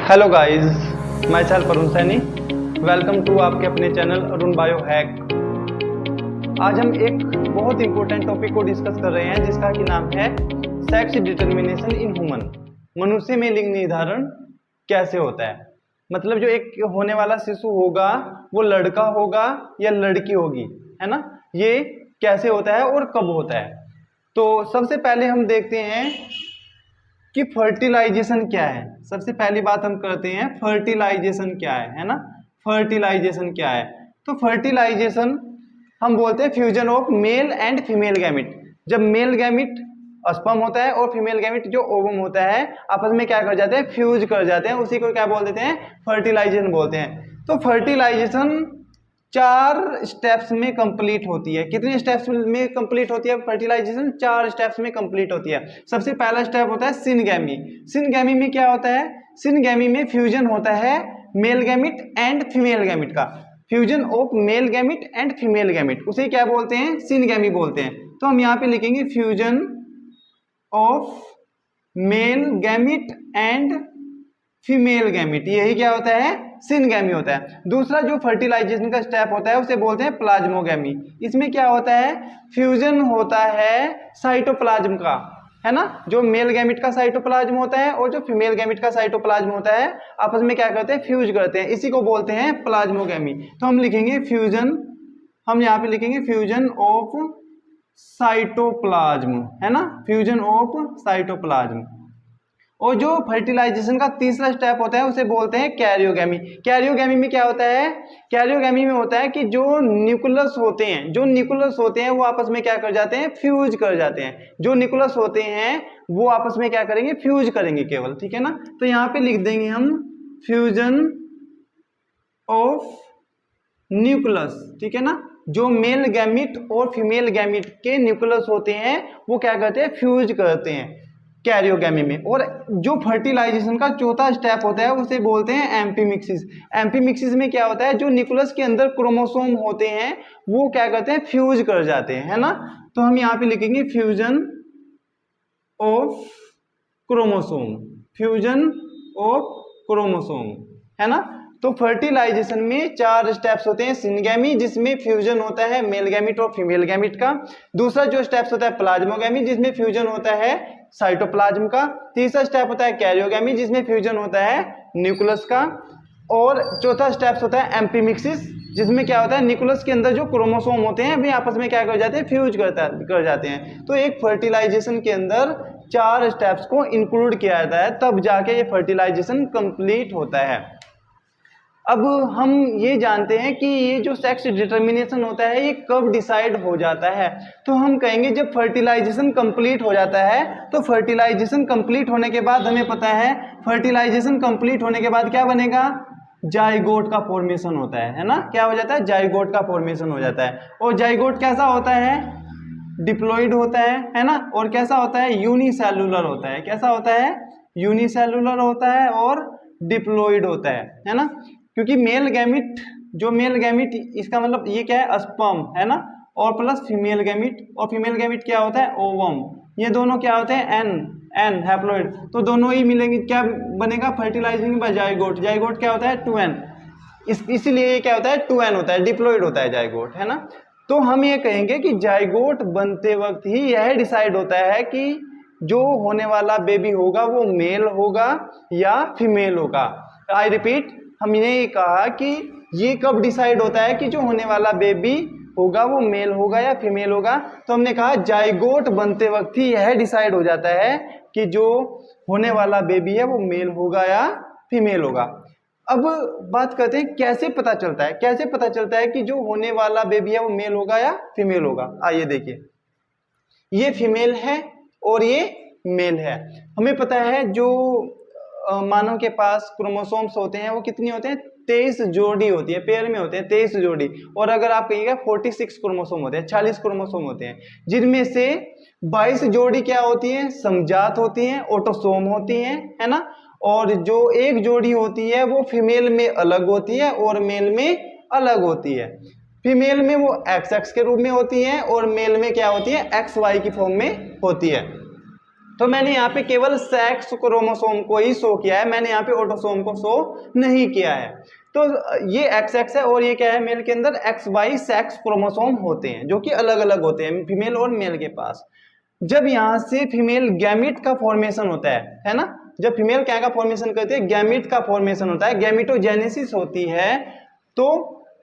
Hello guys, मैं self Arun Saini. Welcome to आपके अपने चैनल अरुण बायो हैक। आज हम एक बहुत इंपॉर्टेंट टॉपिक को डिस्कस कर रहे हैं जिसका कि नाम है सेक्स डिटर्मिनेशन इन ह्यूमन। मनुष्य में लिंग निर्धारण कैसे होता है, मतलब जो एक होने वाला शिशु होगा वो लड़का होगा या लड़की होगी, है ना, ये कैसे होता है और कब होता है। तो सबसे पहले हम देखते हैं कि फर्टिलाइजेशन क्या है। सबसे पहली बात हम करते हैं फर्टिलाइजेशन क्या है ना। फर्टिलाइजेशन क्या है? तो फर्टिलाइजेशन हम बोलते हैं fusion of male and female gamete. जब मेल गैमिट स्पर्म होता है और फीमेल गैमिट जो ओवम होता है आपस में क्या कर जाते हैं, फ्यूज कर जाते हैं, उसी को क्या बोल देते हैं, फर्टिलाइजेशन बोलते हैं। तो फर्टिलाइजेशन 4 स्टेप्स में कंप्लीट होती है। कितने स्टेप्स में कंप्लीट होती है फर्टिलाइजेशन? 4 स्टेप्स में कंप्लीट होती है। सबसे पहला स्टेप होता है सिनगैमी। सिनगैमी में क्या होता है? सिनगैमी में फ्यूजन होता है male gamete and female gamete का। Fusion of male gamete and female gamete, उसे क्या बोलते हैं, सिनगैमी बोलते हैं। तो हम यहाँ पे लिखेंगे fusion of male gamete and female gamete, यही क्या होता है, सिनगैमी होता है। दूसरा जो फर्टिलाइजेशन का स्टेप होता है उसे बोलते हैं प्लाज्मोगैमी। इसमें क्या होता है, फ्यूजन होता है साइटोप्लाज्म का, है ना। जो मेल गैमिट का साइटोप्लाज्म होता है और जो फीमेल गैमिट का साइटोप्लाज्म होता है आपस में क्या करते हैं, फ्यूज करते हैं, इसी को बोलते हैं प्लाज्मोगैमी। तो हम लिखेंगे फ्यूजन, हम यहाँ पे लिखेंगे फ्यूजन ऑफ साइटोप्लाज्म, है ना, फ्यूजन ऑफ साइटोप्लाज्म। और जो फर्टिलाइजेशन का तीसरा स्टेप होता है उसे बोलते हैं कैरियोगैमी। कैरियोगैमी में क्या होता है, कैरियोगैमी में होता है कि जो न्यूक्लियस होते हैं, जो न्यूक्लियस होते हैं वो आपस में क्या कर जाते हैं, फ्यूज कर जाते हैं। जो न्यूक्लियस होते हैं वो आपस में क्या करेंगे, फ्यूज करेंगे केवल, ठीक है ना। तो यहाँ पे लिख देंगे हम फ्यूजन ऑफ न्यूक्लियस, ठीक है ना। जो मेल गैमिट और फीमेल गैमिट के न्यूक्लियस होते हैं वो क्या करते हैं, फ्यूज करते हैं कैरियोगैमी में। और जो फर्टिलाइजेशन का चौथा स्टेप होता है उसे बोलते हैं एम्पीमिक्सिस। एम्पीमिक्सिस में क्या होता है, जो न्यूक्लियस के अंदर क्रोमोसोम होते हैं वो क्या करते हैं, फ्यूज कर जाते हैं, है ना। तो हम यहाँ पे लिखेंगे fusion of chromosome, fusion of chromosome, है ना। तो फर्टिलाइजेशन में 4 स्टेप्स होते हैं। सिनगैमी जिसमें फ्यूजन होता है मेल गैमिट और फीमेल गैमिट का। दूसरा जो स्टेप्स होता है प्लाज्मोगैमी जिसमें फ्यूजन होता है साइटोप्लाज्म का। तीसरा स्टेप होता है कैरियोगैमी जिसमें फ्यूजन होता है न्यूक्लियस का। और चौथा स्टेप्स होता है एम्पीमिक्सिस जिसमें क्या होता है, न्यूक्लियस के अंदर जो क्रोमोसोम होते हैं वे आपस में क्या कर जाते हैं, फ्यूज कर जाते हैं। तो एक फर्टिलाइजेशन के अंदर 4 स्टेप्स को इंक्लूड किया जाता है, तब जाके ये फर्टिलाइजेशन कंप्लीट होता है। अब हम ये जानते हैं कि ये जो सेक्स डिटर्मिनेशन होता है ये कब डिसाइड हो जाता है। तो हम कहेंगे जब फर्टिलाइजेशन कंप्लीट हो जाता है। तो फर्टिलाइजेशन कंप्लीट होने के बाद हमें पता है, फर्टिलाइजेशन कंप्लीट होने के बाद क्या बनेगा, जाइगोट का फॉर्मेशन होता है ना। क्या हो जाता है, जाइगोट का फॉर्मेशन हो जाता है। और जाइगोट कैसा होता है, डिप्लॉइड होता है ना। और कैसा होता है, यूनिसेलुलर होता है। कैसा होता है, यूनिसेलुलर होता है और डिप्लॉइड होता है ना। क्योंकि मेल गैमिट, जो मेल गैमिट इसका मतलब ये क्या है, स्पर्म, है ना, और प्लस फीमेल गैमिट, और फीमेल गैमिट क्या होता है, ओवम। ये दोनों क्या होते हैं, एन हैप्लॉइड। तो दोनों ही मिलेंगे, क्या बनेगा, फर्टिलाइजिंग बाय जाइगोट। जाइगोट क्या होता है, 2n। इसीलिए ये क्या होता है, 2n होता है, डिप्लॉइड होता है जाइगोट, है ना। तो हम ये कहेंगे कि जाइगोट बनते वक्त ही यह डिसाइड होता है कि जो होने वाला बेबी होगा वो मेल होगा या फीमेल होगा। आई रिपीट, हमने ये कहा कि ये कब डिसाइड होता है कि जो होने वाला बेबी होगा वो मेल होगा या फीमेल होगा। तो हमने कहा जाइगोट बनते वक्त ही यह डिसाइड हो जाता है कि जो होने वाला बेबी है वो मेल होगा या फीमेल होगा। अब बात करते हैं कैसे पता चलता है, कैसे पता चलता है कि जो होने वाला बेबी है वो मेल होगा या फीमेल होगा। आइए देखिए, ये फीमेल है और ये मेल है। हमें पता है जो मानव के पास क्रोमोसोम्स होते हैं वो कितनी होते हैं, 23 जोड़ी होती है, पेयर में होते हैं 23 जोड़ी। और अगर आप कहिएगा 46 क्रोमोसोम होते हैं, 40 क्रोमोसोम होते हैं, जिनमें से 22 जोड़ी क्या होती है, समजात होती हैं, ऑटोसोम होती हैं, है ना। और जो एक जोड़ी होती है वो फीमेल में अलग होती है और मेल में अलग होती है। फीमेल में वो XX के रूप में होती है और मेल में क्या होती है, XY की फॉर्म में होती है। तो मैंने यहाँ पे केवल सेक्स क्रोमोसोम को ही शो किया है, मैंने यहाँ पे ऑटोसोम को शो नहीं किया है। तो ये XX है और ये क्या है, मेल के अंदर XY सेक्स क्रोमोसोम होते हैं जो कि अलग अलग होते हैं फीमेल और मेल के पास। जब यहाँ से फीमेल गैमिट का फॉर्मेशन होता है ना, जब फीमेल क्या का फॉर्मेशन करती है, गैमिट का फॉर्मेशन होता है, गैमिटोजेनेसिस होती है, तो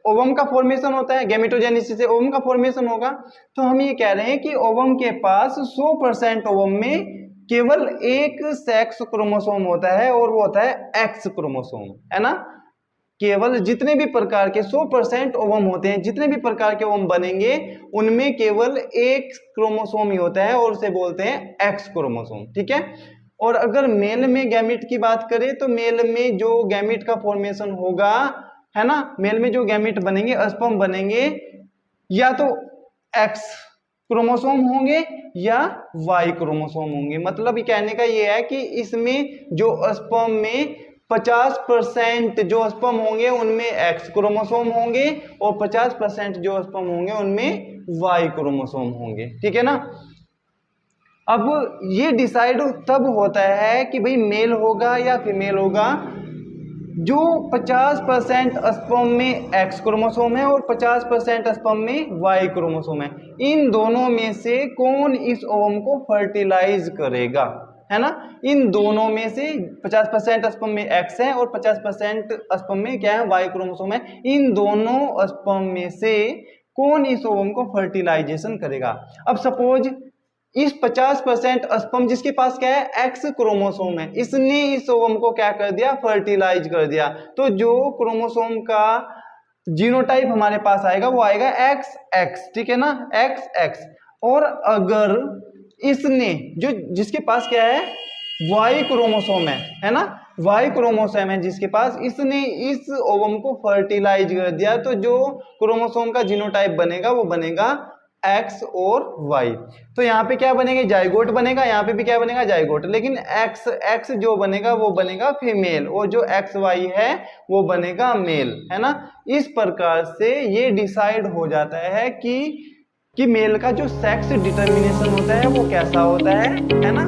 ओवम का फॉर्मेशन होता है, गैमिटोजेनेसिस से ओवम का फॉर्मेशन होगा। तो हम ये कह रहे हैं कि ओवम के पास 100% ओवम में केवल एक सेक्स क्रोमोसोम होता है और वो होता है एक्स क्रोमोसोम, है ना। केवल जितने भी प्रकार के 100% ओवम होते हैं, जितने भी प्रकार के ओवम बनेंगे उनमें केवल एक क्रोमोसोम ही होता है और उसे बोलते हैं एक्स क्रोमोसोम, ठीक है। और अगर मेल में गैमिट की बात करें तो मेल में जो गैमिट का फॉर्मेशन होगा, है ना, मेल में जो गैमिट बनेंगे, स्पर्म बनेंगे, या तो एक्स क्रोमोसोम होंगे या वाई क्रोमोसोम होंगे। मतलब ये कहने का ये है कि इसमें जो स्पर्म में 50% जो स्पर्म होंगे उनमें एक्स क्रोमोसोम होंगे और 50% जो स्पर्म होंगे उनमें वाई क्रोमोसोम होंगे, ठीक है ना। अब ये डिसाइड तब होता है कि भाई मेल होगा या फीमेल होगा, जो 50% स्पर्म में एक्स क्रोमोसोम है और 50% स्पर्म में वाई क्रोमोसोम है, इन दोनों में से कौन इस ओवम को फर्टिलाइज करेगा, है ना। इन दोनों में से 50% स्पर्म में एक्स है और 50% स्पर्म में क्या है, वाई क्रोमोसोम है। इन दोनों स्पर्म में से कौन इस ओवम को फर्टिलाइजेशन करेगा। अब सपोज इस 50% स्पर्म जिसके पास क्या है, एक्स क्रोमोसोम है, इसने इस ओवम को क्या कर दिया, फर्टिलाइज कर दिया। तो जो क्रोमोसोम का जीनोटाइप हमारे पास आएगा वो आएगा XX, ठीक है ना, XX। और अगर इसने जो जिसके पास क्या है, वाई क्रोमोसोम है ना, वाई क्रोमोसोम है जिसके पास, इसने इस ओवम को फर्टिलाइज कर दिया, तो जो क्रोमोसोम का जीनोटाइप बनेगा वो बनेगा एक्स और वाई। तो यहाँ पे क्या बनेगा, जाइगोट बनेगा, यहाँ पे भी क्या बनेगा, जाइगोट। लेकिन एक्स जो बनेगा वो बनेगा फीमेल और जो XY है वो बनेगा मेल, है ना। इस प्रकार से ये डिसाइड हो जाता है कि मेल का जो सेक्स डिटर्मिनेशन होता है वो कैसा होता है ना।